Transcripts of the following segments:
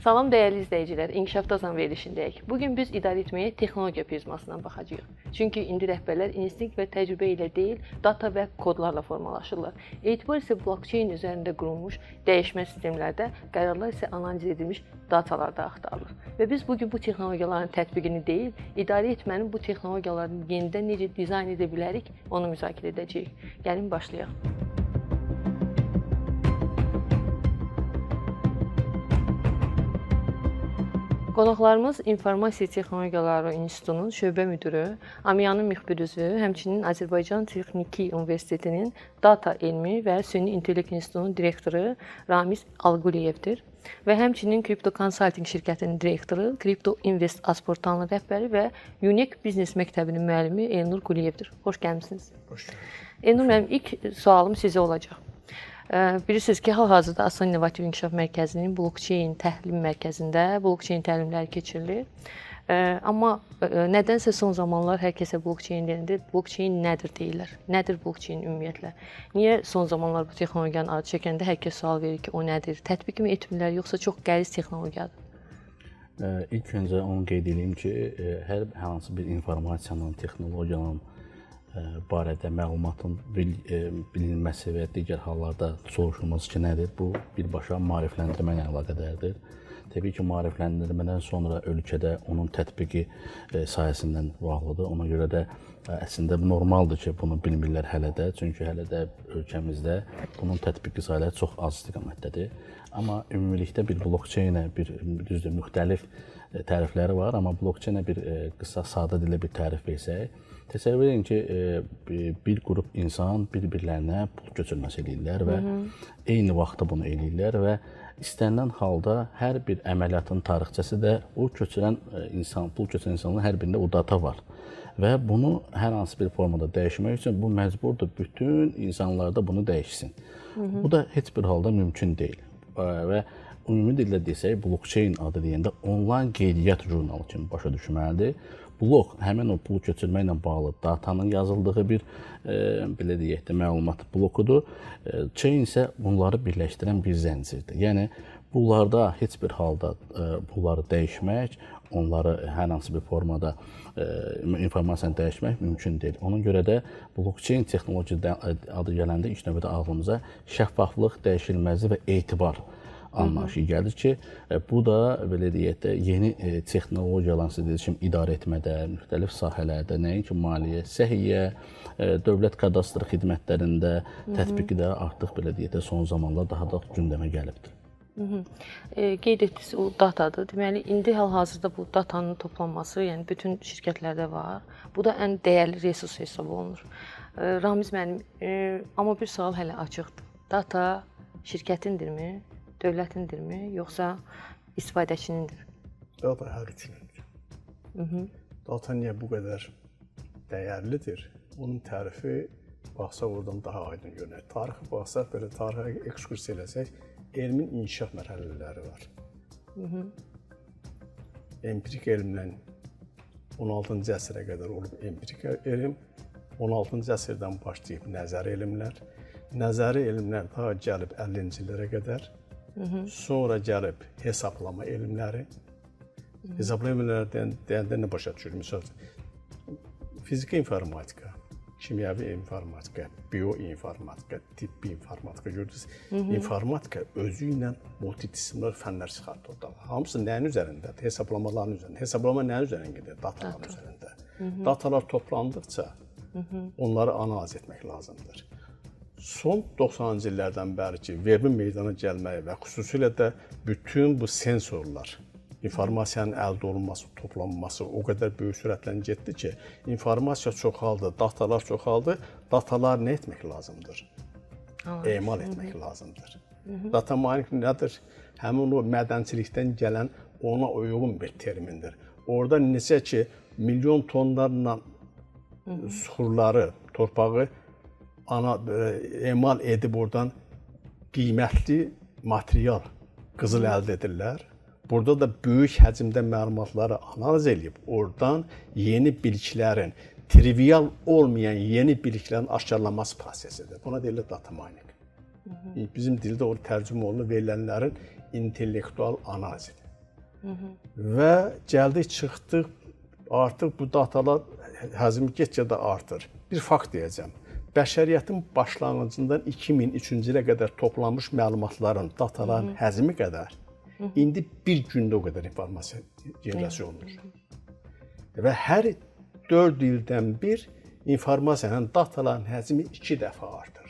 Salam dəyərli izləyicilər, İnkişaf Dazan verilişindəyik. Bugün biz idarə etməyə texnologiya prizmasından baxacağıq. Çünki indi rəhbərlər instinkt və təcrübə ilə deyil, data və kodlarla formalaşırlar. Etibar isə blockchain üzərində qurulmuş dəyişmə sistemlərdə, qərarlar isə analiz edilmiş datalarda axtarılır. Və biz bugün bu texnologiyaların tətbiqini deyil, idarə etmənin bu texnologiyaları yenidən necə dizayn edə bilərik, onu müzakirə edəcəyik. Gəlin başlayaq. Qonaqlarımız İnformasiya Texnologiyaları İnstitutunun şöbə müdiri, Amiyanın müxbir üzvü, həmçinin Azərbaycan Texniki Universitetinin Data Elmi və Süni İntellekt İnstitutunun direktoru Ramiz Alquliyevdir və həmçinin Crypto Consulting şirkətinin direktoru, Crypto Invest Asportanlı rəhbəri və Unique Biznes Məktəbinin müəllimi Elnur Quliyevdir. Xoş gəlmisiniz. Xoş gəldiniz. Elnur, mənim ilk sualım sizə olacaq. Bilirsiniz ki, hal-hazırda Asan İnnovativ İnkişaf Mərkəzinin blockchain təhlil mərkəzində blockchain təlimləri keçirilir. Amma nədənsə son zamanlar hər kəsə blockchain deyilir. Blockchain nədir deyirlər? Nədir blockchain ümumiyyətlə? Niyə son zamanlar bu texnologiyanın adı çəkəndə hər kəs sual verir ki, o nədir? Tətbiq mi etmirlər, yoxsa çox qəliz texnologiyadır? İlk öncə onu qeyd edeyim ki, hər hansı bir informasiyanın, texnologiyanın barədə məlumatın bilinməsi və digər hallarda soruşulması ki, nədir? Bu birbaşa maarifləndirmə ilə əlaqədardır. Təbii ki, maarifləndirmədən sonra ölkədə onun tətbiqi sayəsindən bağlıdır. Ona görə də əslində normaldır ki, bunu bilmirlər hələ də. Çünki hələ də ölkəmizdə bunun tətbiqi sayələri çox az istiqamətdədir. Amma ümumilikdə bir blockchainə düzdür, müxtəlif tərifləri var, amma blockchainə bir qısa, sadə dillə bir tərif versək, təsəvvür edin ki, bir qrup insan bir-birlərinə pul köçürməsi edirlər və eyni vaxtda bunu edirlər və istənilən halda hər bir əməliyyatın tarixçəsi də o köçürən insan, pul köçürən insanların hər birində o data var. Və bunu hər hansı bir formada dəyişmək üçün bu məcburdur bütün insanlarda bunu dəyişsin. Bu da heç bir halda mümkün deyil. Və ümumi dillə desək, blockchain adı deyəndə onlayn qeydiyyat jurnalı kimi başa düşməlidir. Blok həmin o pul köçürməklə bağlı datanın yazıldığı bir belə deyək də məlumat blokudur. Chain isə bunları birləşdirən bir zəncirdir. Yəni bunlarda heç bir halda bunları dəyişmək, onları hər hansı bir formada informasiyanı dəyişmək mümkün deyil. Ona görə də blockchain texnologiya adı gələndə ilk növbədə ağlımıza şəffaflıq, dəyişilməzlik və etibar anlayışı gəlir ki, bu da belə deyək də yeni texnologiyaların sizin idarə etmədə, müxtəlif sahələrdə, nəinki maliyyə, səhiyyə, dövlət kadastr xidmətlərində tətbiqi də artıq belə deyək də son zamanlar daha da gündəmə gəlibdir. Qeyd etdiniz, o datadır. Deməli, indi hal-hazırda bu datanın toplanması, yəni bütün şirkətlərdə var. Bu da ən dəyərli resurs hesab olunur. Ramiz müəllim, amma bir sual hələ açıqdır. Data şirkətindirmi, dövlətindirmi, yoxsa istifadəçinindir? Data hər üçünündür. Data niyə bu qədər dəyərlidir? Onun tərifi baxsaq oradan daha aydın görünür. Tarixi baxsaq, belə tarixə ekskursiya eləsək, elmin inkişaf mərhələləri var. Empirik elmlə 16-cı əsrə qədər olub empirik elm, 16-cı əsrdən başlayıb nəzəri elmlər, nəzəri elmlər daha gəlib 50-ci illərə qədər, sonra gəlib hesablama elmləri. Hesablama elmləri deyəndə nə başa düşürük? Misal, fiziki informatika, kimyəvi informatika, bioinformatika, tibbi informatika gördünüz. İnformatika özü ilə multidisipliner fənlər çıxartdı orada. Hamısı nəyin üzərindədir? Hesablamaların üzərində. Hesablama nəyin üzərində gedir? Dataların üzərində. Datalar toplandıqca onları analiz etmək lazımdır. Son 90-cı illərdən bəri ki, webin meydana gəlməyi və xüsusilə də bütün bu sensorlar, informasiyanın əldə olunması, toplanması o qədər böyük sürətlə getdi ki, informasiya çoxaldı, datalar çoxaldı. Datalar nə etmək lazımdır? Emal etmək lazımdır. Data mining nədir? Həmin o mədənçilikdən gələn ona uyğun bir termindir. Orada necə ki, milyon tonlarla suxurları, torpağı emal edib oradan qiymətli material, qızıl əldə edirlər. Burada da böyük həcmdə məlumatları analiz edib, oradan yeni biliklərin, trivial olmayan yeni biliklərin aşkarlanması prosesidir. Buna deyilir data mining. Bizim dildə o tərcümə olunur verilənlərin intellektual analizidir. Və gəldik, çıxdıq, artıq bu datalar həzmi get-gedə artır. Bir fakt deyəcəm. Bəşəriyyətin başlanğıcından 2003-cü ilə qədər toplanmış məlumatların, dataların həzmi qədər indi bir gündə o qədər informasiya generasiya olunur. Və hər 4 ildən bir informasiyanın, dataların həcmi 2 dəfə artır.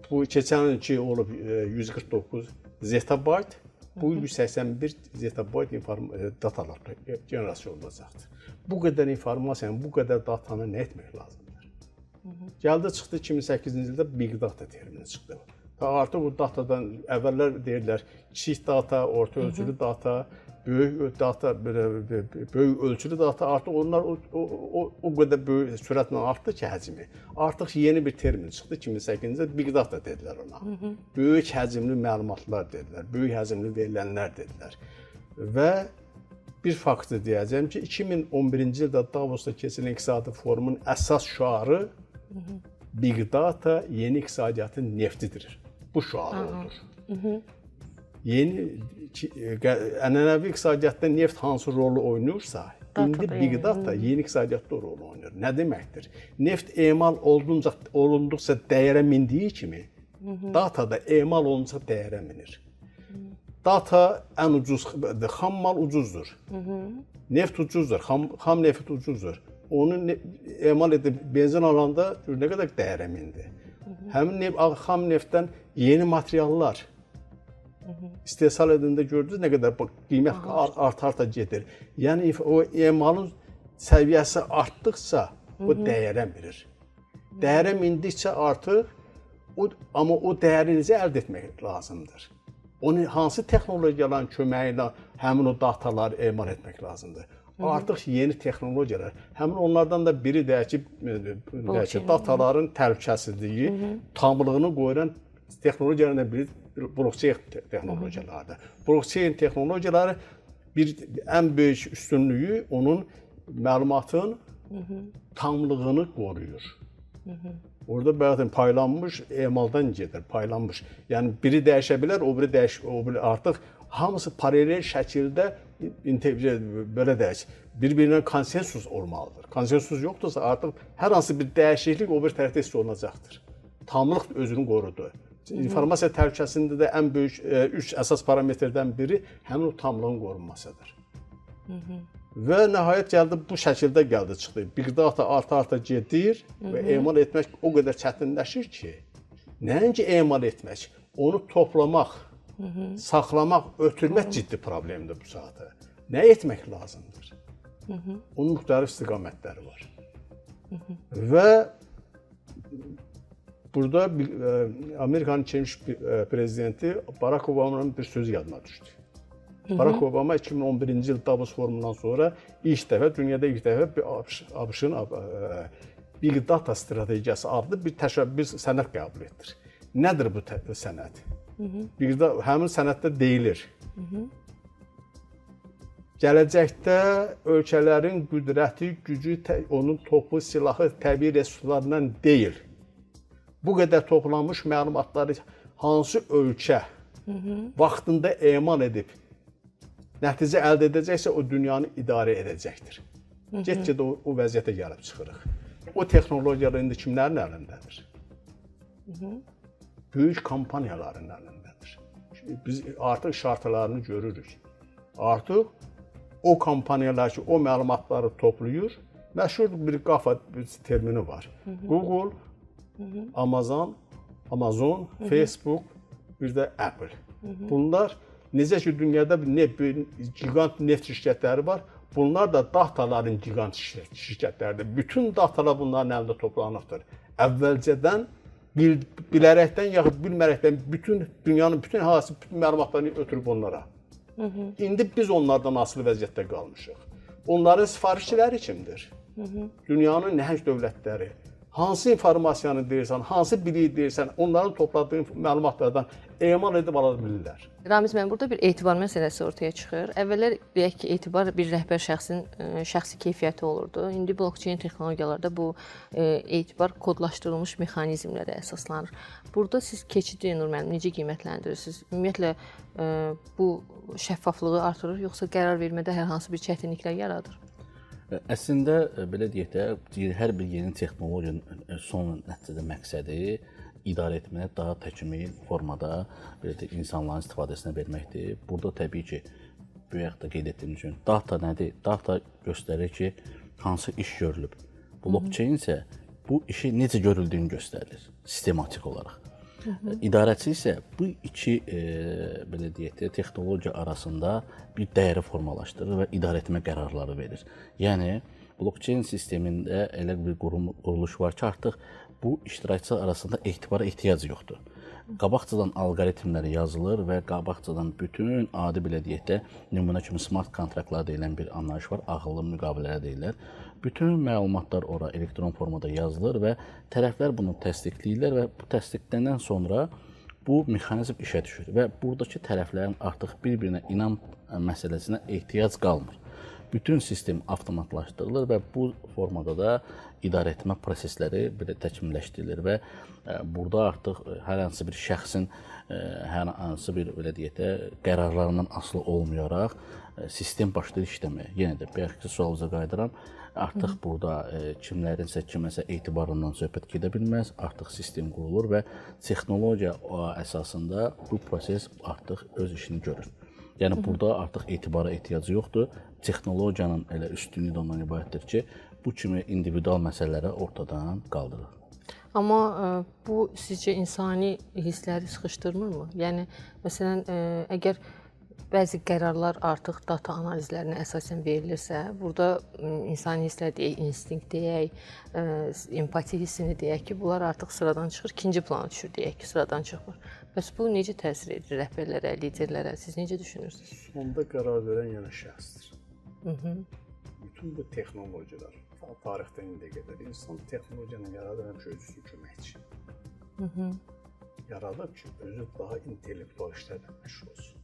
Bu keçən ilki olub 149 zettabayt, bu 181 zettabayt datalar generasiya olunacaqdır. Bu qədər informasiyanın, bu qədər datanı nə etmək lazımdır? Gəldi çıxdı 2008-ci ildə Big Data termini çıxdı. Artıq bu datadan əvvəllər deyirlər kiçik data, orta ölçülü data, böyük data, böyük ölçülü data, artıq onlar o qədər böyük sürətlə artdı ki, həcmi. Artıq yeni bir termin çıxdı 2008-ci ildə Big Data dedilər ona. Böyük həcmli məlumatlar dedilər, böyük həcmli verilənlər dedilər. Və bir faktı deyəcəm ki, 2011-ci ildə Davosda keçirilən iqtisadi forumun əsas şüarı Big Data yeni iqtisadiyyatın neftidir. Bu şüarı olur. Yeni ənənəvi iqtisadiyyatda neft hansı rolu oynayırsa, indi Big Data yeni iqtisadiyyatda rol oynayır. Nə deməkdir? Neft emal olunduqca dəyərə mindiyi kimi, data da emal olunca dəyərə minir. Data ən ucuzdur, xam mal ucuzdur. Neft ucuzdur, xam neft ucuzdur. Onu emal edib benzin alanda nə qədər dəyərə mindi. Həmin xam neftdən yeni materiallar istehsal edəndə gördünüz nə qədər qiymət arta gedir. Yəni o emalın səviyyəsi artdıqca o dəyərə minir. Dəyərə mindikcə artıq amma o dəyəri necə əldə etmək lazımdır? Onu hansı texnologiyaların köməyi ilə həmin o dataları emal etmək lazımdır? Artıq yeni texnologiyalar, həmin onlardan da biri deyək ki, dataların təhlükəsizliyi, tamlığını qoyulan texnologiyalardan biri blockchain texnologiyalarıdır. Blockchain texnologiyaları ən böyük üstünlüyü onun məlumatın tamlığını qoruyur. Orada bəzən paylanmış, emaldan gedir, paylanmış. Yəni biri dəyişə bilər, o biri artıq hamısı paralel şəkildə belə deyək, bir-birinə konsensus olmalıdır. Konsensus yoxdursa artıq hər hansı bir dəyişiklik o bir tərəfdə hiss olunacaqdır. Tamlıq özünü qorudu. İnformasiya təhlükəsində də ən böyük 3 əsas parametrdən biri həmin o tamlığın qorunmasıdır. Və nəhayət gəldi, bu şəkildə gəldi, çıxdı. Big Data arta gedir və emal etmək o qədər çətinləşir ki, nəinki emal etmək, onu toplamaq, saxlamaq, ötürmək ciddi problemdir bu saatı. Nə etmək lazımdır? Onun müxtəlif istiqamətləri var. Və burada Amerikanın keçmiş prezidenti Barack Obama'nın bir sözü yadına düşdü. Barack Obama 2011-ci il Davos forumundan sonra dünyada ilk dəfə ABŞ-ın Big Data strategiyası adlı bir sənəd qəbul etdir. Nədir bu sənəd? Həmin sənəddə deyilir. Gələcəkdə ölkələrin qüdrəti, gücü, onun topu, silahı, təbii resurslarından deyil. Bu qədər toplanmış məlumatları hansı ölkə vaxtında emal edib nəticə əldə edəcəksə, o dünyanı idarə edəcəkdir. Get-gedə o vəziyyətə gəlib çıxırıq. O texnologiyalar indi kimlərin əlindədir? Böyük kompaniyaların əlindədir. Biz artıq şartlarını görürük. Artıq o kompaniyalar ki, o məlumatları toplayır, məşhur bir qafa termini var. Google, Amazon, Facebook, bir də Apple. Bunlar necə ki, dünyada gigant neft şirkətləri var, bunlar da dataların gigant şirkətləridir. Bütün datalar bunların əlində toplanıqdır. Əvvəlcədən bilərəkdən yaxud bilmərəkdən dünyanın bütün əhalisi, bütün məlumatlarını ötürüb onlara. İndi biz onlardan asılı vəziyyətdə qalmışıq. Onların sifarişçiləri kimdir? Dünyanın nəhəng dövlətləri, hansı informasiyanı deyirsən, hansı biliyi deyirsən, onların topladığın məlumatlardan emal edib ala bilirlər. Ramiz müəllim, burada bir etibar məsələsi ortaya çıxır. Əvvəllər deyək ki, etibar bir rəhbər şəxsin şəxsi keyfiyyəti olurdu. İndi blockchain texnologiyalarda bu etibar kodlaşdırılmış mexanizmlərə əsaslanır. Burada siz keçidi Nur müəllim necə qiymətləndirirsiniz? Ümumiyyətlə bu şəffaflığı artırır, yoxsa qərar vermədə hər hansı bir çətinliklər yaradır? Əslində belə deyək də, hər bir yeni texnologiyanın son nəticədə məqsədi idarə etməyə daha təkmil formada belə də insanların istifadəsinə verməkdir. Burada təbii ki, bayaq da qeyd etdiyim üçün data nədir? Data göstərir ki, hansı iş görülüb. Blockchain isə bu işi necə görüldüyünü göstərir sistematik olaraq. İdarəçi isə bu iki belə deyək də, texnologiya arasında bir dəyəri formalaşdırır və idarə etmə qərarları verir. Yəni blockchain sistemində elə bir quruluş var ki, artıq bu iştirakçılar arasında etibara ehtiyac yoxdur. Qabaqcadan alqoritmlər yazılır və qabaqcadan bütün adi belə deyək də, nümunə kimi smart kontraktlar deyilən bir anlayış var, ağıllı müqavilələr deyirlər. Bütün məlumatlar ora elektron formada yazılır və tərəflər bunu təsdiqləyirlər və bu təsdiqləndən sonra bu mexanizm işə düşür və buradakı tərəflərin artıq bir-birinə inam məsələsinə ehtiyac qalmır. Bütün sistem avtomatlaşdırılır və bu formada da idarə etmə prosesləri belə təkmilləşdirilir və burada artıq hər hansı bir şəxsin hər hansı bir belə deyək də, qərarlarından asılı olmayaraq sistem başlayır işləməyə. Yenə də bayaqki sualınıza qayıdıram. Artıq burada kimlərinsə kiməsə etibarından söhbət gedə bilməz. Artıq sistem qurulur və texnologiya əsasında bu proses artıq öz işini görür. Yəni burada artıq etibara ehtiyacı yoxdur. Texnologiyanın elə üstünlüyü də ondan ibarətdir ki, bu kimi individual məsələləri ortadan qaldırır. Amma bu sizcə insani hissləri sıxışdırmırmı? Yəni məsələn, əgər bəzi qərarlar artıq data analizlərinə əsasən verilirsə, burada insani hisslər deyək, instinkt deyək, empati hissini deyək ki, bunlar artıq sıradan çıxır, ikinci plana düşür deyək ki, sıradan çıxmır. Bəs bu necə təsir edir rəhbərlərə, liderlərə? Siz necə düşünürsünüz? Sonda qərar verən yenə şəxsdir. Bütün bu texnologiyalar, tarixdən indiyə qədər insan texnologiyanı yaradır, həmişə özünün köməkçi. Yaradır ki, özü daha intellektual işlərlə məşğul olsun.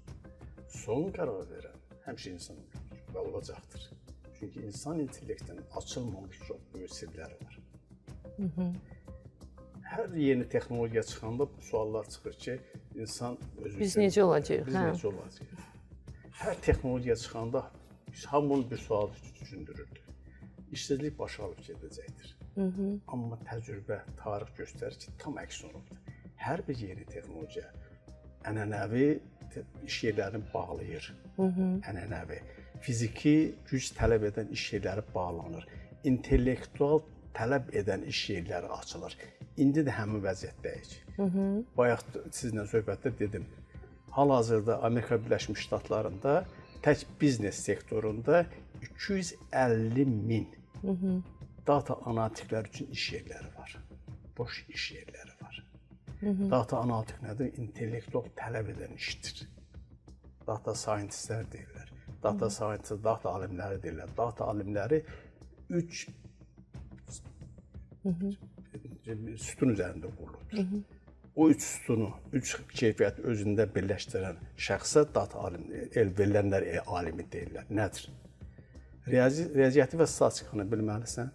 Son qərar verən həmişə insan və olacaqdır. Çünki insan intellektinin açılmamış çox böyük sirləri var. Hər yeni texnologiya çıxanda bu suallar çıxır ki, insan özü biz necə olacağıq? Biz necə olacağıq? Hər texnologiya çıxanda hamının bir sual düşündürürdü. İşsizlik başa alıb gedəcəkdir. Amma təcrübə, tarix göstərir ki, tam əks olubdur. Hər bir yeni texnologiya ənənəvi iş yerlərini bağlayır. Ənənəvi. Fiziki güc tələb edən iş yerləri bağlanır. İntellektual tələb edən iş yerləri açılır. İndi də həmin vəziyyətdəyik. Bayaq sizinlə söhbətdə dedim. Hal-hazırda Amerika Birləşmiş Ştatlarında tək biznes sektorunda 250 min data analitiklər üçün iş yerləri var. Boş iş yerləri var. Data analitik nədir? İntellektual tələb edən işdir. Data scientistlər deyirlər. Data scientist, data alimləri deyirlər. Data alimləri 3 sütun üzərində qurulur. O 3 sütunu, 3 keyfiyyəti özündə birləşdirən şəxsə data alimi, verilənlər alimi deyirlər. Nədir? Riyaziyyatı və statistikanı bilməlisən.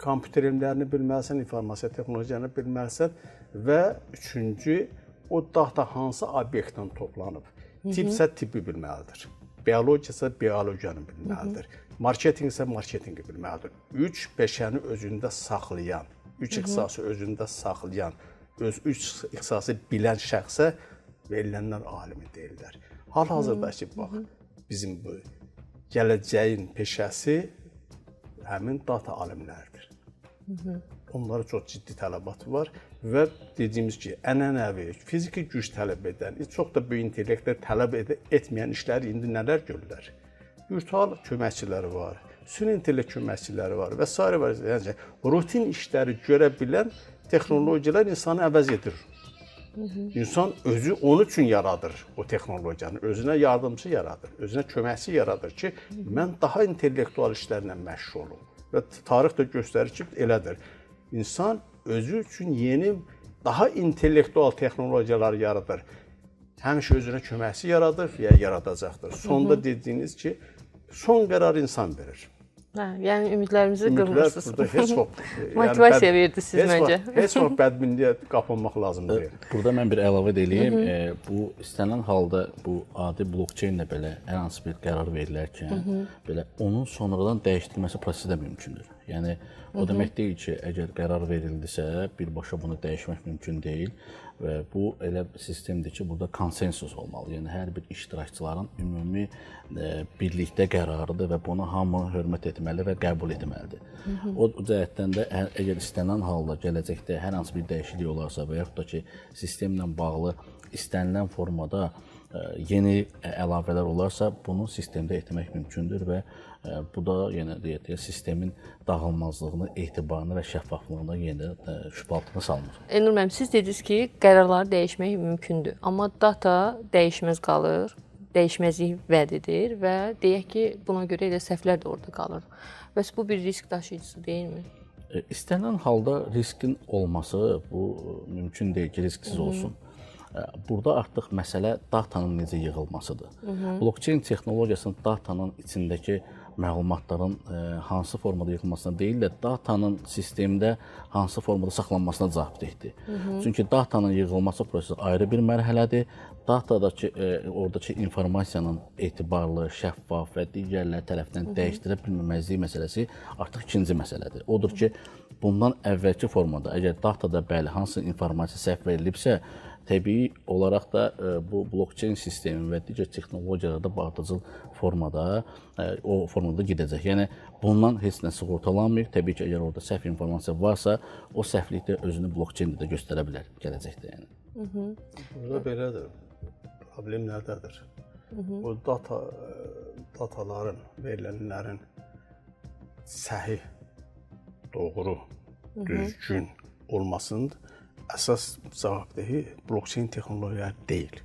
Kompüter elmlərini bilməlisən, informasiya texnologiyanı bilməlisən və üçüncü, o data hansı obyektdən toplanıb. Tipsə tipi bilməlidir. Biologiyasa biologiyanı bilməlidir. Marketinq isə marketinqi bilməlidir. 3 peşəni özündə saxlayan, 3 ixtisası özündə saxlayan, öz 3 ixtisası bilən şəxsə verilənlər alimi deyirlər. Hal-hazırda ki, bax, bizim bu gələcəyin peşəsi həmin data alimləridir. Onlara çox ciddi tələbatı var və dediyimiz ki, ənənəvi, fiziki güc tələb edən, çox da böyük intellektlər tələb etməyən işləri indi nələr görürlər? Virtual köməkçiləri var, süni intellekt köməkçiləri var və s. var. Yəni, rutin işləri görə bilən texnologiyalar insanı əvəz edir. İnsan özü onun üçün yaradır o texnologiyanı, özünə yardımcı yaradır, özünə köməkçi yaradır ki, mən daha intellektual işlərlə məşğul olum və tarix də göstərir ki, elədir. İnsan özü üçün yeni, daha intellektual texnologiyalar yaradır. Həmişə özünə köməkçi yaradır və yaradacaqdır. Sonda dediyiniz ki, son qərar insan verir. Hə, yəni ümidlərimizi qırmırsınız. Burada heç vaxt motivasiya verdirsiniz məncə. Heç vaxt bədbinliyə qapılmaq lazım deyil. Burada mən bir əlavə edeyim. Bu istənilən halda bu adi blokçeynlə belə hər hansı bir qərar verilərkən belə onun sonradan dəyişdirilməsi prosesi də mümkündür. Yəni o demək deyil ki, əgər qərar verildisə, birbaşa bunu dəyişmək mümkün deyil və bu elə sistemdir ki, burada konsensus olmalı. Yəni hər bir iştirakçıların ümumi birlikdə qərarıdır və buna hamı hörmət etməli və qəbul etməlidir. O cəhətdən də əgər istənilən halda gələcəkdə hər hansı bir dəyişiklik olarsa və yaxud da ki, sistemlə bağlı istənilən formada yeni əlavələr olarsa, bunu sistemdə etmək mümkündür və bu da yenə deyək, sistemin dağılmazlığını, etibarını və şəffaflığını yenə şübhə altına salmır. Elnur müəllim, siz dediniz ki, qərarları dəyişmək mümkündür, amma data dəyişməz qalır, dəyişməzlik vəd edir və deyək ki, buna görə elə səhvlər də orada qalır. Bəs bu bir risk daşıyıcısı deyilmi? İstənilən halda riskin olması bu mümkün deyil ki, risksiz olsun. Burada artıq məsələ datanın necə yığılmasıdır. Blockchain texnologiyasının datanın içindəki məlumatların hansı formada yığılmasına deyil də datanın sistemdə hansı formada saxlanmasına cavabdehdir. Çünki datanın yığılması prosesi ayrı bir mərhələdir. Datadakı, oradakı informasiyanın etibarlı, şəffaf və digərlər tərəfindən dəyişdirə bilməməzliyi məsələsi artıq ikinci məsələdir. Odur ki, bundan əvvəlki formada, əgər datada bəli hansı informasiya səhv verilibsə, təbii olaraq da bu blockchain sistemi və digər texnologiyalarda ardıcıl formada, o formada gedəcək. Yəni, bundan heç nə sığortalanmır. Təbii ki, əgər orada səhv informasiya varsa, o səhvlik də özünü blockchain-də də göstərə bilər gələcəkdə. Yəni. Burada belədir. Problem nədədir? Bu dataların, verilənlərin səhih, doğru, düzgün olmasının əsas cavabdehi blockchain texnologiyaları deyil.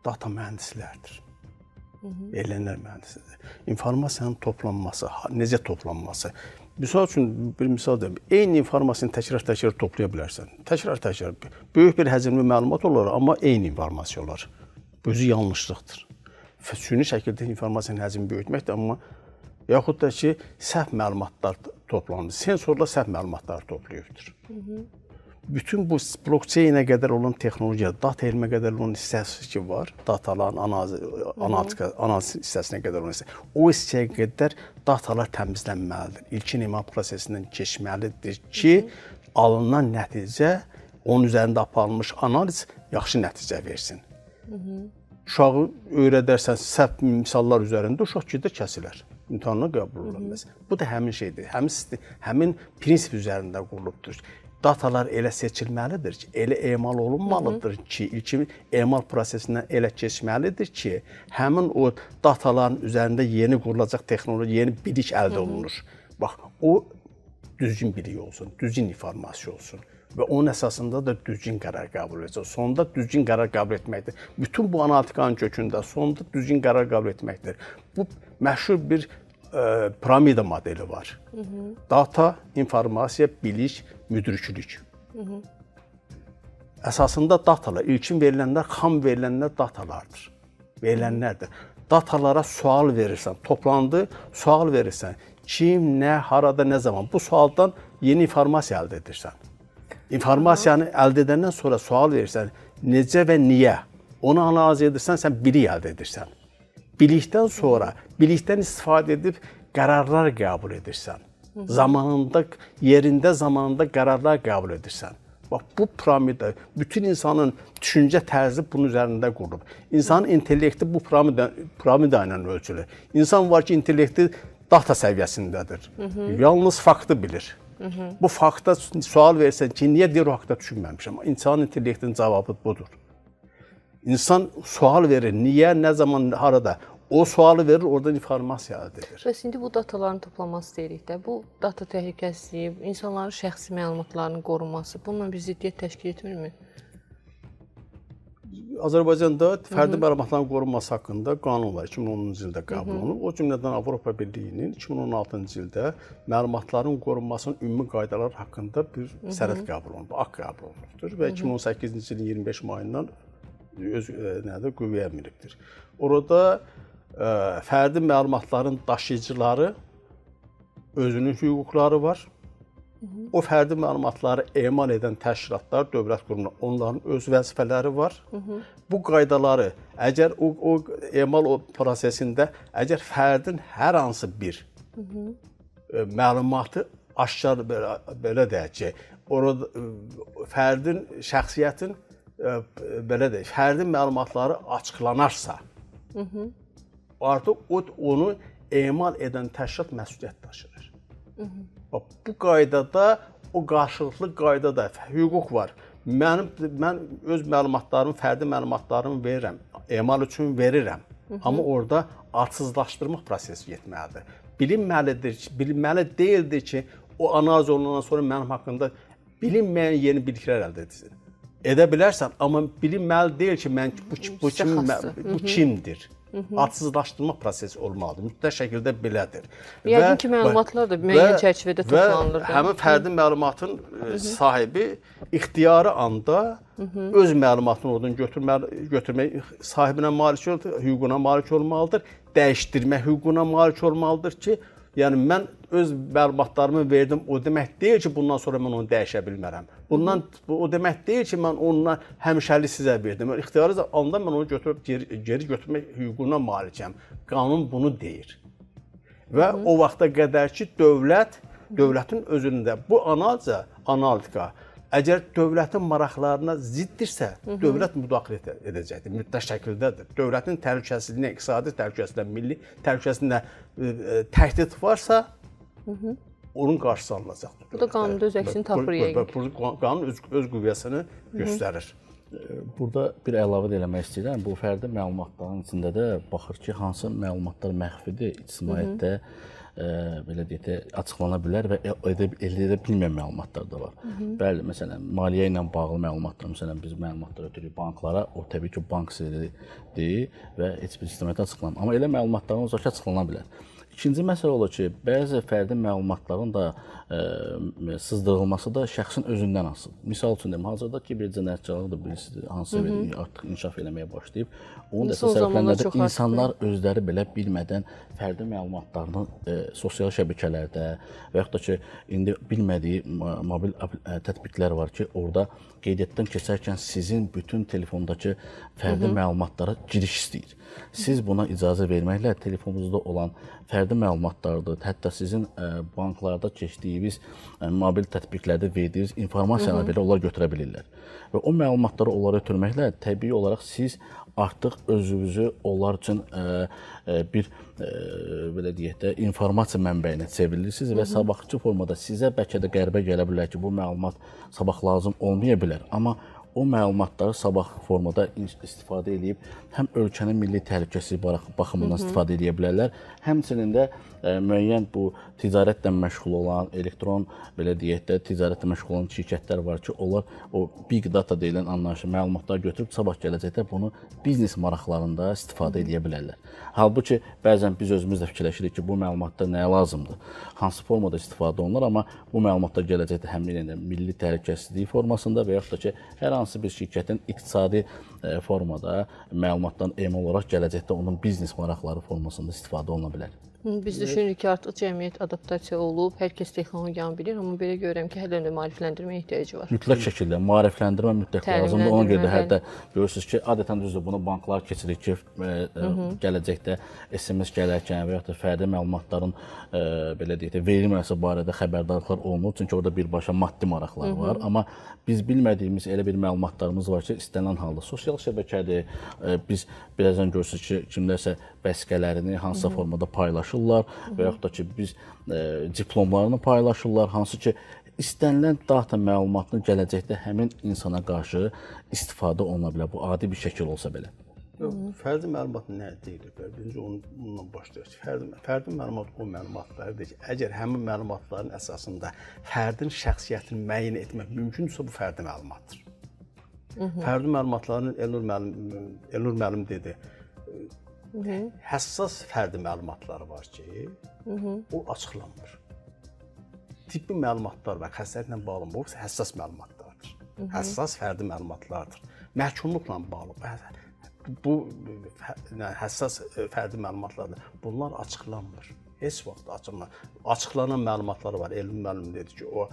Data mühəndislərdir. Verilənlər mühəndisidir. İnformasiyanın toplanması, necə toplanması. Misal üçün, bir misal deyim, eyni informasiyanı təkrar toplaya bilərsən. Təkrar. Böyük bir həcmli məlumat olur, amma eyni informasiya olar. Bu özü yanlışlıqdır. Süni şəkildə informasiyanın həcmini böyütməkdir, amma yaxud da ki, səhv məlumatlar toplanır. Sensorla səhv məlumatları toplayıbdır. Bütün bu blockchain-ə qədər olan texnologiya, data elmə qədər olan hissəsi ki var, dataların analiz hissəsinə qədər olan hissəsi, o hissəyə qədər datalar təmizlənməlidir. İlkin emal prosesindən keçməlidir ki, alınan nəticə, onun üzərində aparılmış analiz yaxşı nəticə versin. Uşağı öyrədərsən səhv misallar üzərində, uşaq gedə kəsilər. İmtahanına qəbul olunmaz. Bu da həmin şeydir, həmin prinsip üzərində qurulubdur. Datalar elə seçilməlidir ki, elə emal olunmalıdır ki, ilkin emal prosesindən elə keçməlidir ki, həmin o dataların üzərində yeni qurulacaq texnoloji, yeni bilik əldə olunur. Bax, o düzgün bilik olsun, düzgün informasiya olsun və onun əsasında da düzgün qərar qəbul edəcək. Sonunda düzgün qərar qəbul etməkdir. Bütün bu analitikanın kökündə sonunda düzgün qərar qəbul etməkdir. Bu məşhur bir piramida modeli var. Data, informasiya, bilik, müdriklik. Əsasında datalar, ilkin verilənlər, xam verilənlər datalardır. Verilənlərdir. Datalara sual verirsən, toplandı, sual verirsən. Kim, nə, harada, nə zaman? Bu sualdan yeni informasiya əldə edirsən. İnformasiyanı əldə edəndən sonra sual verirsən, necə və niyə? Onu analiz edirsən, sən bilik əldə edirsən. Bilikdən sonra, bilikdən istifadə edib qərarlar qəbul edirsən. Zamanında, yerində, zamanında qərarlar qəbul edirsən. Bax, bu piramida, bütün insanın düşüncə tərzi bunun üzərində qurulub. İnsanın intellekti bu piramida ilə ölçülür. İnsan var ki, intellekti data səviyyəsindədir. Yalnız faktı bilir. Bu fakta sual versən ki, niyə deyir o haqda düşünməmişəm? İnsanın intellektinin cavabı budur. İnsan sual verir, niyə, nə zaman, harada? O sualı verir, oradan informasiya əldə edir. Bəs indi bu dataların toplanması deyirik də, bu data təhlükəsizliyi, insanların şəxsi məlumatlarının qorunması, bununla bir ziddiyyət təşkil etmirmi? Azərbaycanda fərdi məlumatların qorunması haqqında qanun var, 2010-cu ildə qəbul olunub. O cümlədən Avropa Birliyinin 2016-cı ildə məlumatların qorunmasının ümumi qaydaları haqqında bir sənəd qəbul olunub, akt qəbul olunubdur və 2018-ci ilin 25 mayından qüvvəyə minibdir. Orada fərdi məlumatların daşıyıcıları özünün hüquqları var. O fərdi məlumatları emal edən təşkilatlar, dövlət qurumları, onların öz vəzifələri var. Bu qaydaları, əgər o emal prosesində, əgər fərdin hər hansı bir məlumatı aşkar, belə deyək ki, orada fərdin, şəxsiyyətin, belə deyək, fərdin məlumatları açıqlanarsa, artıq onu emal edən təşkilat məsuliyyət daşıyır. Bu qaydada, o qarşılıqlı qaydada hüquq var. Mən öz məlumatlarımı, fərdi məlumatlarımı verirəm, emal üçün verirəm. Amma orada adsızlaşdırmaq prosesi getməlidir. Bilinməli deyildir ki, o analiz olunandan sonra mənim haqqında bilinməyən yeni biliklər əldə edilsin. Edə bilərsən, amma bilinməli deyil ki, bu kimdir? Adsızlaşdırma prosesi olmalıdır. Mütləq şəkildə belədir. Yəqin ki, məlumatlar da müəyyən çərçivədə toplanılır. Və həmin fərdi məlumatın sahibi ixtiyarı anda öz məlumatını oradan götürmək sahibinə malik hüququna malik olmalıdır, dəyişdirmə hüququna malik olmalıdır ki, yəni mən öz məlumatlarımı verdim, o demək deyil ki, bundan sonra mən onu dəyişə bilmərəm. O demək deyil ki, mən onunla həmişəlik sizə verdim. İxtiyarı anda mən onu götürüb geri götürmək hüququna malikəm. Qanun bunu deyir. Və o vaxta qədər ki, dövlətin özündə bu analitika, əgər dövlətin maraqlarına ziddirsə, dövlət müdaxilə edəcəkdir, mütləq şəkildədir. Dövlətin təhlükəsizliyinə, iqtisadi təhlükəsizliyinə, milli təhlükəsizliyinə təhdid varsa, onun qarşısı alınacaqdır. Bu da qanunda öz əksini tapır yəqin. Qanun öz qüvvəsini göstərir. Burada bir əlavə eləmək istəyirəm. Bu fərdi məlumatların içində də baxır ki, hansı məlumatlar məxfidir, ictimaiyyətdə belə deyək də açıqlana bilər və əldə edə bilməyən məlumatlar da var. Bəli, məsələn, maliyyə ilə bağlı məlumatlar, məsələn, biz məlumatlar ötürürük banklara, o təbii ki, bank sirridir və heç bir istiqamətdə açıqlanmır. Amma elə məlumatların uzaqı açıqlana bilər. İkinci məsələ olur ki, bəzi fərdi məlumatların da sızdırılması da şəxsin özündən asılıdır. Misal üçün deyim, hazırda kibercinayətçilik də bilirsiniz, hansı artıq inkişaf eləməyə başlayıb. Onun da əsas səbəblərində insanlar özləri belə bilmədən fərdi məlumatlarını sosial şəbəkələrdə və yaxud da ki, indi bilmədiyi mobil tətbiqlər var ki, orada qeydiyyatdan keçərkən sizin bütün telefondakı fərdi məlumatlara giriş istəyir. Siz buna icazə verməklə telefonunuzda olan fərdi məlumatlardır, hətta sizin banklarda keçdiyiniz mobil tətbiqlərdə verdiyiniz informasiyalar belə onlar götürə bilirlər. Və o məlumatları onlara ötürməklə təbii olaraq siz artıq özünüzü onlar üçün bir belə deyək də informasiya mənbəyinə çevirirsiniz və sabahçı formada sizə bəlkə də qəribə gələ bilər ki, bu məlumat sabah lazım olmaya bilər, amma o məlumatları sabah formada istifadə edib həm ölkənin milli təhlükəsizliyi baxımından istifadə edə bilərlər, həmçinin də müəyyən bu ticarətlə məşğul olan, elektron belə deyək də ticarətlə məşğul olan şirkətlər var ki, onlar o big data deyilən anlayışı məlumatlar götürüb sabah gələcəkdə bunu biznes maraqlarında istifadə edə bilərlər. Halbuki bəzən biz özümüz də fikirləşirik ki, bu məlumatlar nəyə lazımdır, hansı formada istifadə olunur, amma bu məlumatlar gələcəkdə həm milli təhlükəsizlik formasında və yaxud da ki, hər hansı bir şirkətin iqtisadi formada məlumatdan emal olaraq gələcəkdə onun biznes maraqları formasında istifadə oluna bilər. Biz düşünürük ki, artıq cəmiyyət adaptasiya olub, hər kəs texnologiyanı bilir, amma belə görürəm ki, hələ də maarifləndirmə ehtiyacı var. Mütləq şəkildə maarifləndirmə mütləq lazımdır. Ona görə də hətta görürsünüz ki, adətən düzdür, bunu banklar keçirir ki, gələcəkdə SMS gələrkən və yaxud da fərdi məlumatların belə deyək də verilməsi barədə xəbərdarlıqlar olunur. Çünki orada birbaşa maddi maraqlar var. Amma biz bilmədiyimiz elə bir məlumatlarımız var ki, istənilən halda sosial şəbəkədir. Biz birazdan görürsünüz ki, kimlərsə vəsiqələrini hansısa formada paylaşırlar və yaxud da ki, biz diplomlarını paylaşırlar, hansı ki, istənilən data məlumatını gələcəkdə həmin insana qarşı istifadə oluna bilər. Bu adi bir şəkil olsa belə. Fərdi məlumat nə deyilir? Birinci onunla başlayırıq. Fərdi məlumat o məlumatlardır ki, əgər həmin məlumatların əsasında fərdin şəxsiyyətini müəyyən etmək mümkündürsə, bu fərdi məlumatdır. Fərdi məlumatların Elnur müəllim dedi. Həssas fərdi məlumatları var ki, o açıqlanmır. Tibbi məlumatlar və xəstəliklə bağlı bu həssas məlumatlardır. Həssas fərdi məlumatlardır. Məhkumluqla bağlı bu həssas fərdi məlumatlardır. Bunlar açıqlanmır. Heç vaxt açıqlanmır. Açıqlanan məlumatlar var. Elnur müəllim dedi ki, o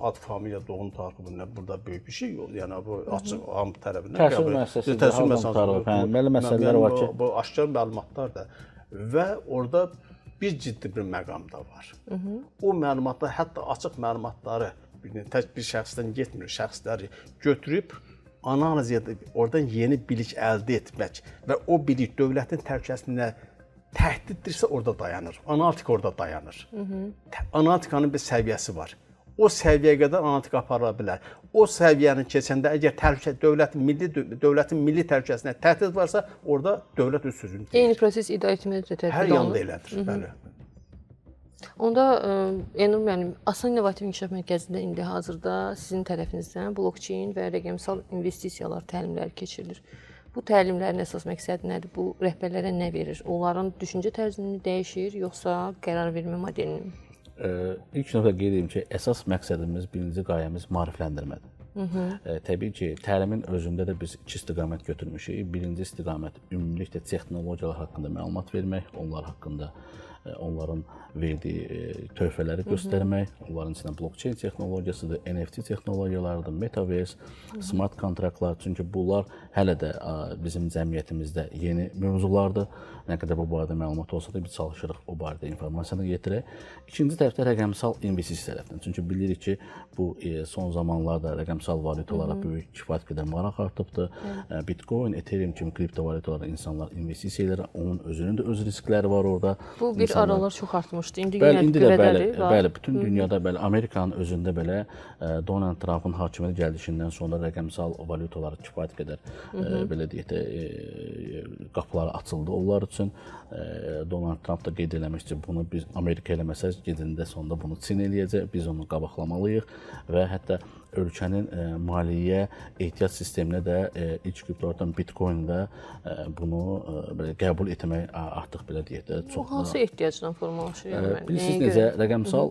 ad, familiya, doğum tarixi burada böyük bir şey yox. Yəni bu açıq am tərəfindən təhsil müəssisəsində belə məsələlər var ki, bu aşkar məlumatlardır və orada bir ciddi bir məqam da var. O məlumatlar, hətta açıq məlumatları tək bir şəxsdən getmir, şəxsləri götürüb analiz edib oradan yeni bilik əldə etmək və o bilik dövlətin təhlükəsizliyinə təhdiddirsə orada dayanır. Analitik orada dayanır. Analitikanın bir səviyyəsi var. O səviyyəyə qədər analitika aparıla bilər. O səviyyəni keçəndə əgər təhlükə dövlətin milli təhlükəsizliyinə təhdid varsa, orada dövlət öz sözünü deyir. Eyni proses idarə etmədə də tətbiq olunur. Hər yanda elədir, bəli. Onda Elnur müəllim, Asan İnnovativ İnkişaf Mərkəzində indi hazırda sizin tərəfinizdən blockchain və rəqəmsal investisiyalar təlimləri keçirilir. Bu təlimlərin əsas məqsədi nədir? Bu rəhbərlərə nə verir? Onların düşüncə tərzini dəyişir, yoxsa qərar vermə modelini? İlk növbədə qeyd edim ki, əsas məqsədimiz, birinci qayəmiz maarifləndirmədir. Təbii ki, təlimin özündə də biz iki istiqamət götürmüşük. Birinci istiqamət ümumilikdə texnologiyalar haqqında məlumat vermək, onlar haqqında onların verdiyi töhfələri göstərmək, onların içində blockchain texnologiyasıdır, NFT texnologiyalarıdır, metaverse, smart kontraktlar, çünki bunlar hələ də bizim cəmiyyətimizdə yeni mövzulardır. Nə qədər bu barədə məlumat olsa da biz çalışırıq o barədə informasiyanı yetirək. İkinci tərəfdə rəqəmsal investisiya tərəfindən. Çünki bilirik ki, bu son zamanlarda rəqəmsal valyutalara böyük kifayət qədər maraq artıbdır. Bitcoin, Ethereum kimi kriptovalyutalara insanlar investisiya edir. Onun özünün də öz riskləri var orada. Bu bir aralar çox artmışdı. İndi bəli, bütün dünyada belə, Amerikanın özündə belə Donald Trump'ın hakimiyyətə gəldiyindən sonra rəqəmsal valyutalara kifayət qədər belə deyək də qapıları açıldı onlar üçün. Donald Trump da qeyd eləmişdi, bunu biz Amerika eləməsək gedində sonunda bunu Çin eləyəcək, biz onu qabaqlamalıyıq və hətta ölkənin maliyyə ehtiyat sisteminə də ilk kriptovalyutadan Bitcoin də bunu belə qəbul etmək artıq belə deyək də çox. Bu hansı ehtiyacdan formalaşır? Bilirsiniz necə rəqəmsal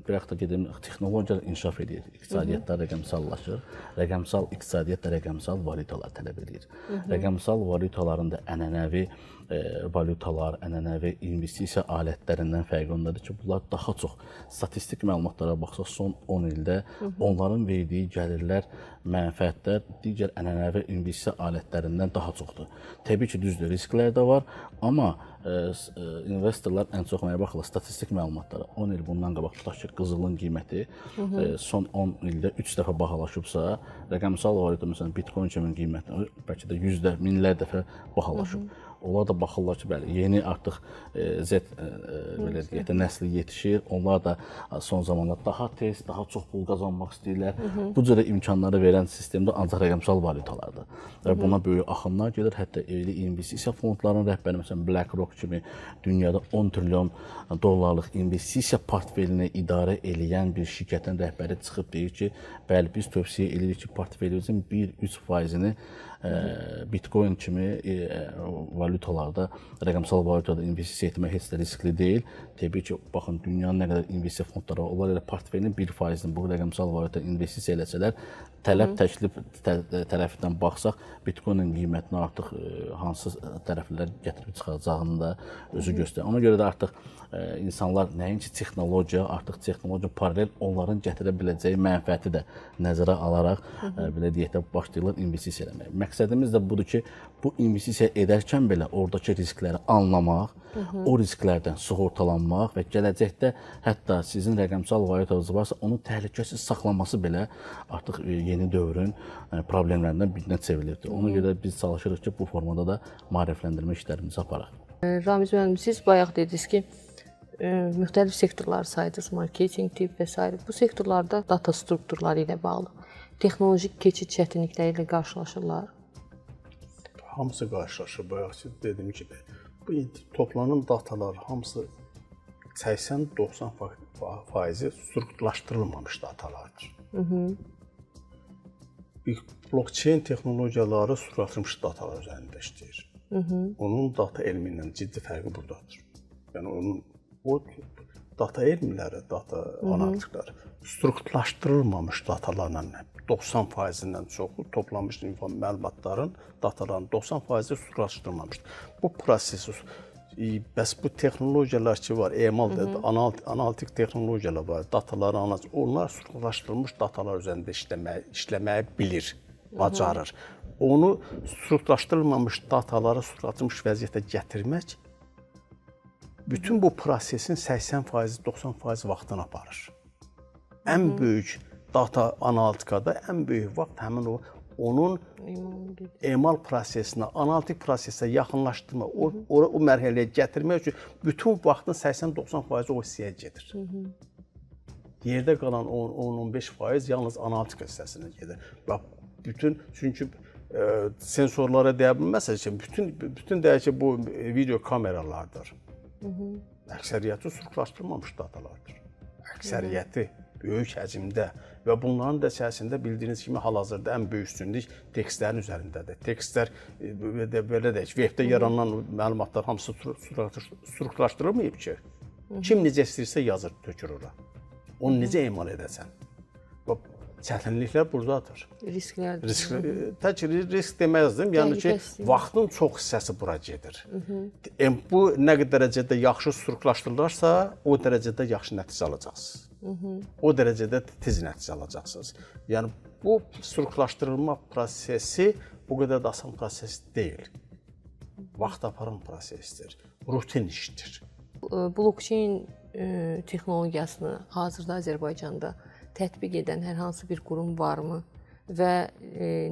bir yaxud da gedim texnologiyalar inkişaf edir, iqtisadiyyatlar rəqəmsallaşır. Rəqəmsal iqtisadiyyat da rəqəmsal valyutalar tələb edir. Rəqəmsal valyutaların da ənənəvi valyutalar, ənənəvi investisiya alətlərindən fərqi ondadır ki, bunlar daha çox statistik məlumatlara baxsaq son 10 ildə onların verdiyi gəlirlər, mənfəətlər digər ənənəvi investisiya alətlərindən daha çoxdur. Təbii ki, düzdür, risklər də var, amma investorlar ən çox nəyə baxırlar? Statistik məlumatlara. 10 il bundan qabaq tutaq ki, qızılın qiyməti son 10 ildə 3 dəfə bahalaşıbsa, rəqəmsal valyuta, məsələn, Bitcoin kimi qiyməti bəlkə də 100 minlər dəfə bahalaşıb. Onlar da baxırlar ki, bəli, yeni artıq Z belə deyək də nəsli yetişir. Onlar da son zamanlar daha tez, daha çox pul qazanmaq istəyirlər. Bu cür imkanları verən sistemdə ancaq rəqəmsal valyutalardır. Və buna böyük axınlar gedir. Hətta evli investisiya fondlarının rəhbəri, məsələn, BlackRock kimi dünyada 10 trilyon dollarlıq investisiya portfelini idarə eləyən bir şirkətin rəhbəri çıxıb deyir ki, bəli, biz tövsiyə edirik ki, portfelimizin 1-3%-ni Bitcoin kimi valyutalarda, rəqəmsal valyutada investisiya etmək heç də riskli deyil. Təbii ki, baxın, dünyanın nə qədər investisiya fondları var, onlar elə portfelinin 1%-ni bu rəqəmsal valyuta investisiya eləsələr, tələb təklif tərəfindən baxsaq, Bitcoinin qiymətini artıq hansı tərəflər gətirib çıxacağını da özü göstərir. Ona görə də artıq insanlar nəinki texnologiya, artıq texnologiya paralel onların gətirə biləcəyi mənfəəti də nəzərə alaraq belə deyək də başlayırlar investisiya eləməyə. Məqsədimiz də budur ki, bu investisiya edərkən belə oradakı riskləri anlamaq, o risklərdən sığortalanmaq və gələcəkdə hətta sizin rəqəmsal valyutanız varsa, onun təhlükəsiz saxlanması belə artıq yeni dövrün problemlərindən birinə çevrilirdir. Ona görə biz çalışırıq ki, bu formada da maarifləndirmə işlərimizi aparaq. Ramiz müəllim, siz bayaq dediniz ki, müxtəlif sektorları saydınız, marketinq, tibb və s. Bu sektorlarda data strukturları ilə bağlı texnoloji keçid çətinlikləri ilə qarşılaşırlar. Hamısı qarşılaşır. Bayaq dediyim kimi, bu toplanan datalar hamısı 80-90% 90% strukturlaşdırılmamış datalardır. Blockchain texnologiyaları sürətləşmiş datalar üzərində işləyir. Onun data elmi ilə ciddi fərqi buradadır. Yəni o data elmləri, data analitikləri strukturlaşdırılmamış datalarla 90%-dən çoxu toplanmış məlumatların dataların 90%-i strukturlaşdırılmamışdır. Bu prosesi bəs bu texnologiyalar ki var, analitik texnologiyalar var, dataları onlar strukturlaşdırılmış datalar üzərində işləməyi bilir, bacarır. Onu strukturlaşdırılmamış dataları strukturlaşdırılmış vəziyyətə gətirmək bütün bu prosesin 80%, 90% vaxtını aparır. Ən böyük data analitikada ən böyük vaxt həmin onun emal prosesinə, analitik prosesə yaxınlaşdırma, o mərhələyə gətirmək üçün bütün vaxtın 80-90% o hissəyə gedir. Yerdə qalan 10-15% yalnız analitik hissəsinə gedir. Çünki sensorlara deyə bilməsək ki, bütün deyək ki, bu video kameralardır. Əksəriyyəti strukturlaşdırılmamış datalardır. Əksəriyyəti böyük həcmdə və bunların da içərisində bildiyiniz kimi hal-hazırda ən böyük üstünlük tekstlərin üzərindədir. Tekstlər belə deyək, webdə yaranan məlumatlar hamısı strukturlaşdırılmayıb ki, kim necə istəyirsə yazır, tökür ora. Onu necə emal edəsən? Çətinliklər buradadır. Risklərdir. Tək risk deməzdim, yəni ki, vaxtın çox hissəsi bura gedir. Bu nə qədər dərəcədə yaxşı strukturlaşdırılarsa, o dərəcədə yaxşı nəticə alacaqsınız. O dərəcədə tez nəticə alacaqsınız. Yəni, bu strukturlaşdırılma prosesi o qədər də asan proses deyil. Vaxt aparan prosesdir, rutin işdir. Blockchain texnologiyasını hazırda Azərbaycanda tətbiq edən hər hansı bir qurum varmı və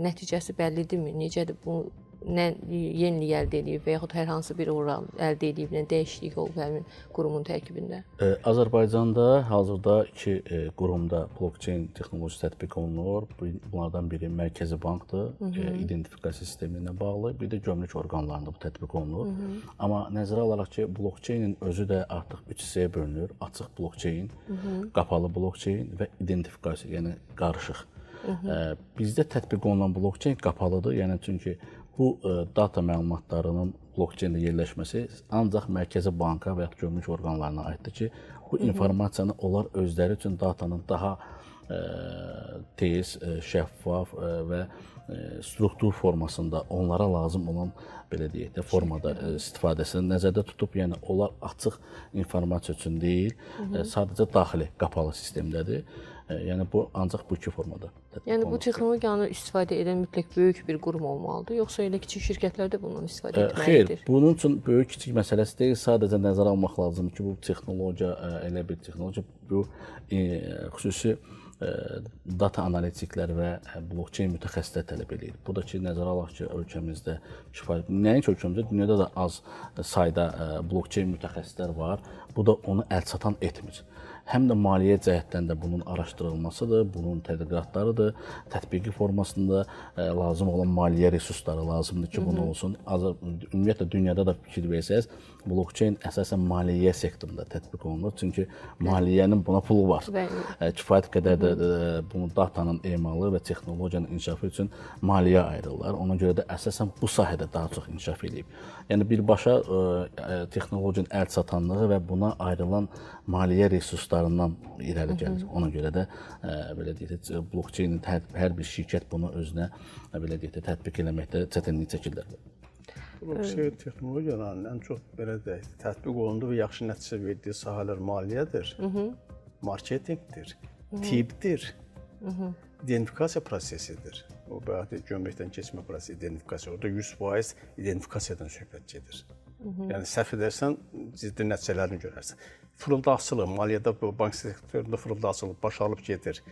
nəticəsi bəllidirmi? Necədir bu, nə yenilik əldə edib və yaxud hər hansı bir uğur əldə edib, nə dəyişiklik olub həmin qurumun tərkibində? Azərbaycanda hazırda 2 qurumda blockchain texnologiyası tətbiq olunur. Bunlardan biri Mərkəzi Bankdır, identifikasiya sistemi ilə bağlı, bir də gömrük orqanlarında bu tətbiq olunur. Amma nəzərə alaraq ki, blockchainin özü də artıq 3 hissəyə bölünür. Açıq blockchain, qapalı blockchain və identifikasiya, yəni qarışıq. Bizdə tətbiq olunan blockchain qapalıdır, yəni çünki bu data məlumatlarının blockchaində yerləşməsi ancaq Mərkəzi Banka və ya gömrük orqanlarına aiddir ki, bu informasiyanı onlar özləri üçün datanın daha tez, şəffaf və struktur formasında onlara lazım olan belə deyək də formada istifadəsini nəzərdə tutub, yəni onlar açıq informasiya üçün deyil, sadəcə daxili qapalı sistemdədir. Yəni bu ancaq bu 2 formada. Yəni bu texnologiyanı istifadə edən mütləq böyük bir qurum olmalıdır, yoxsa elə kiçik şirkətlər də bundan istifadə etməlidir? Xeyr, bunun üçün böyük-kiçik məsələsi deyil, sadəcə nəzərə almaq lazımdır ki, bu texnologiya elə bir texnologiya, bu xüsusi data analitiklər və blockchain mütəxəssislər tələb edir. Bu da ki, nəzərə alaq ki, ölkəmizdə kifayət, nəinki ölkəmizdə, dünyada da az sayda blockchain mütəxəssislər var. Bu da onu əlçatan etmir. Həm də maliyyə cəhətdən də bunun araşdırılmasıdır, bunun tədqiqatlarıdır, tətbiqi formasında lazım olan maliyyə resursları lazımdır ki, bunu olsun. Ümumiyyətlə, dünyada da fikir versəz, blockchain əsasən maliyyə sektorunda tətbiq olunur. Çünki maliyyənin buna pulu var. Kifayət qədər də bunu datanın emalı və texnologiyanın inkişafı üçün maliyyə ayrılırlar. Ona görə də əsasən bu sahədə daha çox inkişaf edib. Yəni, birbaşa texnologiyanın əl çatanlığı və buna ayrılan maliyyə resurslarından irəli gəlir. Ona görə də belə deyək, blockchainin hər bir şirkət bunu özünə belə deyək, tətbiq eləməkdə çətinlik çəkirlər. Blockchain texnologiyalarının ən çox belə deyək, tətbiq olunduğu və yaxşı nəticə verdiyi sahələr maliyyədir, marketinqdir, tibbdir, identifikasiya prosesidir. O bayaq gömrükdən keçmə prosesi, identifikasiya. Orada 100% identifikasiyadan söhbət gedir. Yəni, səhv edərsən, ciddi nəticələrini görərsən. Fırıldaqçılıq, maliyyədə, bank sektorunda fırıldaqçılıq başarılıb gedir.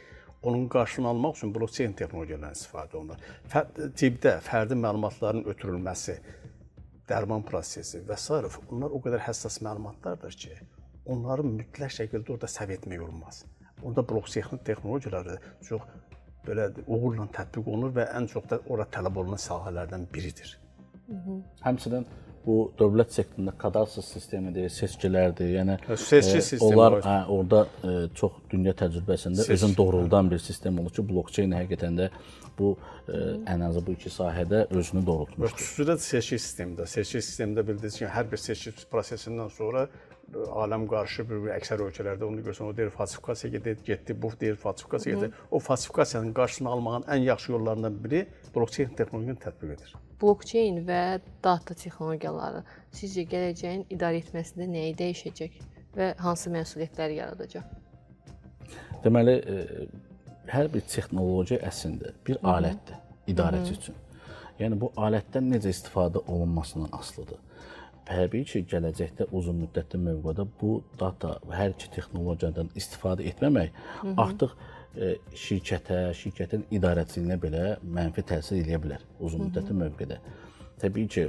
Onun qarşılığını almaq üçün blockchain texnologiyalarından istifadə olunur. Tibbdə fərdi məlumatların ötürülməsi, dərman prosesi və s. Onlar o qədər həssas məlumatlardır ki, onları mütləq şəkildə orada səhv etmək olmaz. Orada blockchain texnologiyaları çox belə uğurla tətbiq olunur və ən çox da ora tələb olunan sahələrdən biridir. Həmçinin bu dövlət sektorunda kadastr sistemidir, seçkilərdir. Yəni seçki sistemi onlar var. orada çox dünya təcrübəsində özün doğruldan bir sistem olur ki, blockchain həqiqətən də bu ən azı bu iki sahədə özünü doğrultmuşdur. Xüsusilə seçki sistemində. Seçki sistemində bildiyiniz kimi hər bir seçki prosesindən sonra aləm qarışır, əksər ölkələrdə onu görsən, o deyir falsifikasiya getdi, bu deyir falsifikasiya getdi. O falsifikasiyanın qarşısını almağın ən yaxşı yollarından biri blockchain texnologiyasını tətbiq edir. Blockchain və data texnologiyaları sizcə gələcəyin idarə etməsində nəyi dəyişəcək və hansı məsuliyyətləri yaradacaq? Deməli, hər bir texnologiya əslində bir alətdir idarəçi üçün. Yəni bu alətdən necə istifadə olunmasından asılıdır. Təbii ki, gələcəkdə uzun müddətli mövqedə bu data və hər iki texnologiyadan istifadə etməmək artıq şirkətə, şirkətin idarəçiliyinə belə mənfi təsir edə bilər uzun müddətli mövqedə. Təbii ki,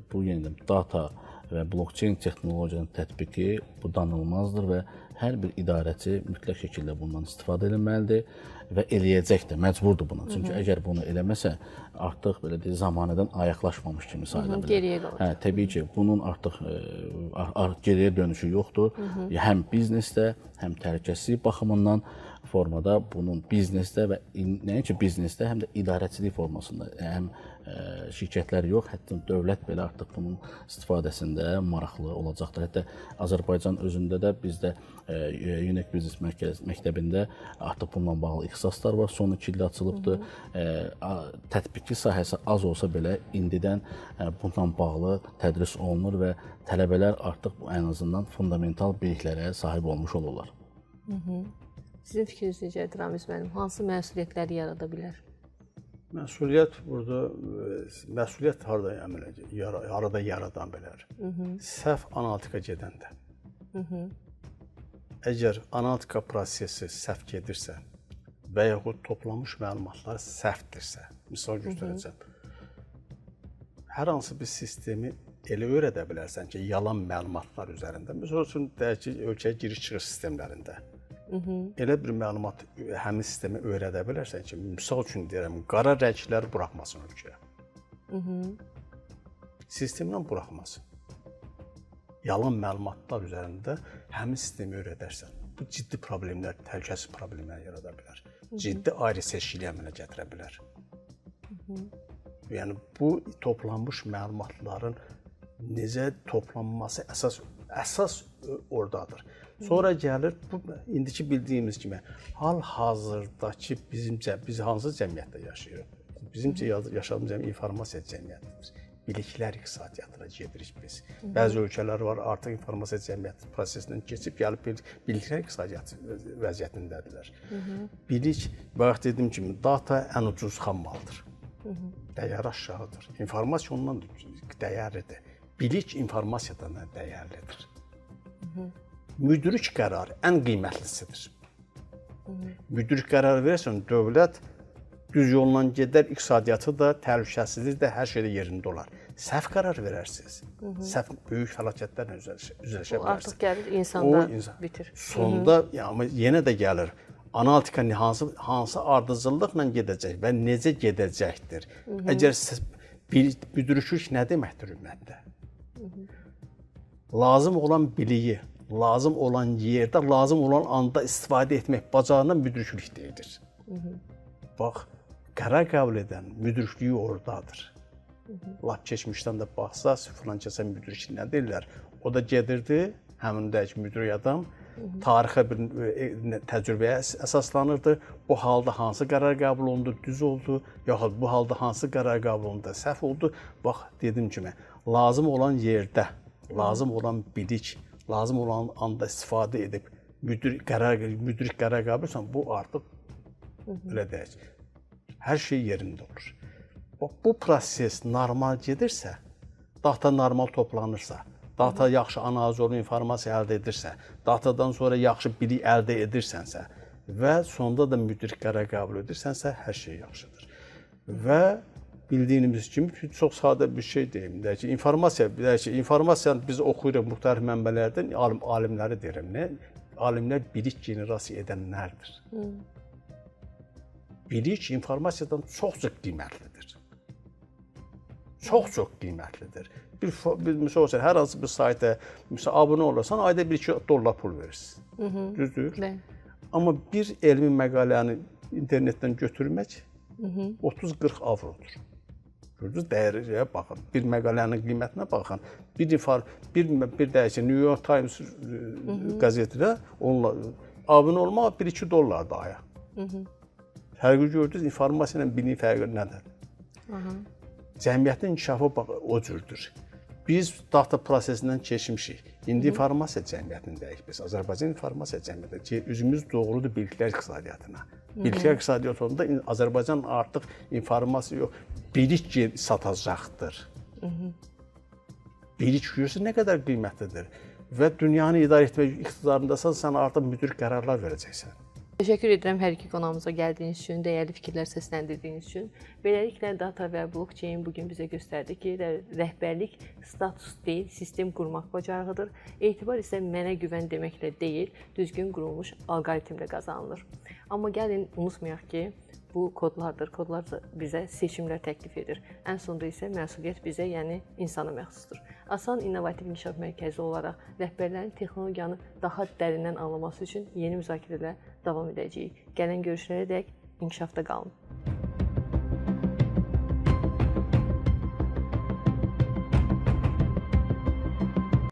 bu yenidən data və blockchain texnologiyanın tətbiqi bu danılmazdır və hər bir idarəçi mütləq şəkildə bundan istifadə etməlidir və eləyəcək də, məcburdur buna. Çünki əgər bunu eləməsə, artıq belə deyək, zamanədən ayaqlaşmamış kimi sayıla bilər. Geriyə qalır. Təbii ki, bunun artıq geriyə dönüşü yoxdur. Həm biznesdə, həm təhlükəsizlik baxımından formada bunun biznesdə və nəinki biznesdə, həm də idarəçilik formasında, həm şirkətlər yox, hətta dövlət belə artıq bunun istifadəsində maraqlı olacaqdır. Hətta Azərbaycan özündə də bizdə Unique Business məktəbində artıq bununla bağlı ixtisaslar var. Son 2 ildə açılıbdır. Tətbiqi sahəsi az olsa belə indidən bununla bağlı tədris olunur və tələbələr artıq ən azından fundamental biliklərə sahib olmuş olurlar. Sizin fikriniz necədir Ramiz müəllim? Hansı məsuliyyətləri yarada bilər? Məsuliyyət burada, məsuliyyət harada yaradan bilər? Səhv analitika gedəndə. Əgər analitika prosesi səhv gedirsə və yaxud toplanmış məlumatlar səhvdirsə, misal göstərəcəm, hər hansı bir sistemi elə öyrədə bilərsən ki, yalan məlumatlar üzərində, misal üçün, deyək ki, ölkəyə giriş-çıxış sistemlərində, elə bir məlumat həmin sistemi öyrədə bilərsən ki, misal üçün deyirəm, qara rəngləri buraxmasın ölkəyə. Sistemdən buraxmasın. Yalan məlumatlar üzərində həmin sistemi öyrədərsən. Bu ciddi problemlər, təhlükəsiz problemlər yarada bilər. Ciddi ayrı-seçkiliyə əmələ gətirə bilər. Yəni, bu toplanmış məlumatların necə toplanması əsas oradadır. Sonra gəlir, indiki bildiyimiz kimi, hal-hazırdakı biz hansı cəmiyyətdə yaşayırıq? Bizim yaşadığımız cəmiyyət informasiya cəmiyyətidir. Biliklər iqtisadiyyatına gedirik biz. Bəzi ölkələr var, artıq informasiya cəmiyyəti prosesindən keçib, gəlib biliklər iqtisadiyyatı vəziyyətindədirlər. Bilik, bayaq dediyim kimi, data ən ucuz xam maldır. Dəyəri aşağıdır. İnformasiya ondan dəyərlidir. Bilik informasiyadan dəyərlidir. Müdrik qərar ən qiymətlisidir. Müdrik qərar verərsən, dövlət düz yolla gedər, iqtisadiyyatı da, təhlükəsizlik də hər şeydə yerində olar. Səhv qərar verərsiniz, səhv böyük fəlakətlərlə üzləşə bilərsiniz. O artıq gəlir, insanda bitir. Sonda, yenə də gəlir, analitika hansı ardıcıllıqla gedəcək və necə gedəcəkdir. Əgər büdrüşlük nə deməkdir ümumiyyətlə? Lazım olan biliyi, lazım olan yerdə, lazım olan anda istifadə etmək bacarığına müdriklik deyilir. Bax, qərar qəbul edən müdrikliyi oradadır. Lap keçmişdən də baxsaq, filan kəsə müdrik nə deyirlər? O da gedirdi, həmin dəqiq müdrik adam, tarixə bir təcrübəyə əsaslanırdı. Bu halda hansı qərar qəbul olundu, düz oldu, yaxud bu halda hansı qərar qəbul olundu, səhv oldu. Bax, dediyim kimi, lazım olan yerdə, lazım olan bilik, lazım olan anda istifadə edib müdrik qərar qəbul etsən, bu artıq belə deyək, hər şey yerində olur. Bu proses normal gedirsə, data normal toplanırsa, data yaxşı analiz olunur, informasiya əldə edirsə, datadan sonra yaxşı bilik əldə edirsənsə və sonda da müdrik qərar qəbul edirsənsə, hər şey yaxşıdır. Və bildiyimiz kimi çox sadə bir şey deyim, informasiyanı biz oxuyuruq müxtəlif mənbələrdən, alimləri deyirəm, alimlər bilik generasiya edənlərdir. Bilik informasiyadan çoxca qiymətlidir. Çox qiymətlidir. Məsələn, hər hansı bir saytə abunə olursan, ayda 1-2 dollar pul verirsən. Düzdür? Bəli. Amma bir elmi məqaləni internetdən götürmək 30-40 avrodur. Gördünüz, dəyəriyə baxın. Bir məqalənin qiymətinə baxın. Bir dəyişə New York Times qəzetidə onunla abunə olmaq 1-2 dollardır aya. Fərqi gördünüz, informasiya ilə bilin fərqi nədir? Cəmiyyətin inkişafı o cürdür. Biz data prosesindən keçmişik. İndi informasiya cəmiyyətindəyik biz. Azərbaycan informasiya cəmiyyətində üzümüz doğrudur biliklər iqtisadiyyatına. Biliklər iqtisadiyyatında Azərbaycan artıq informasiya yox, bilik satacaqdır. Bilik görürsə nə qədər qiymətlidir və dünyanı idarə etmək iqtidarındasan, sən artıq müdrik qərarlar verəcəksən. Təşəkkür edirəm hər iki qonağımıza gəldiyiniz üçün, dəyərli fikirlər səsləndirdiyiniz üçün. Beləliklə, data və blockchain bugün bizə göstərdi ki, rəhbərlik status deyil, sistem qurmaq bacarığıdır. Etibar isə mənə güvən deməklə deyil, düzgün qurulmuş alqoritmlə qazanılır. Amma gəlin unutmayaq ki, bu kodlardır. Kodlar bizə seçimlər təklif edir. Ən sonunda isə məsuliyyət bizə, yəni insana məxsusdur. Asan İnnovativ İnkişaf Mərkəzi olaraq rəhbərlərin texnologiyanı daha dərindən anlaması üçün yeni müzakirələr davam edəcəyik. Gələn görüşlərə dək inkişafda qalın.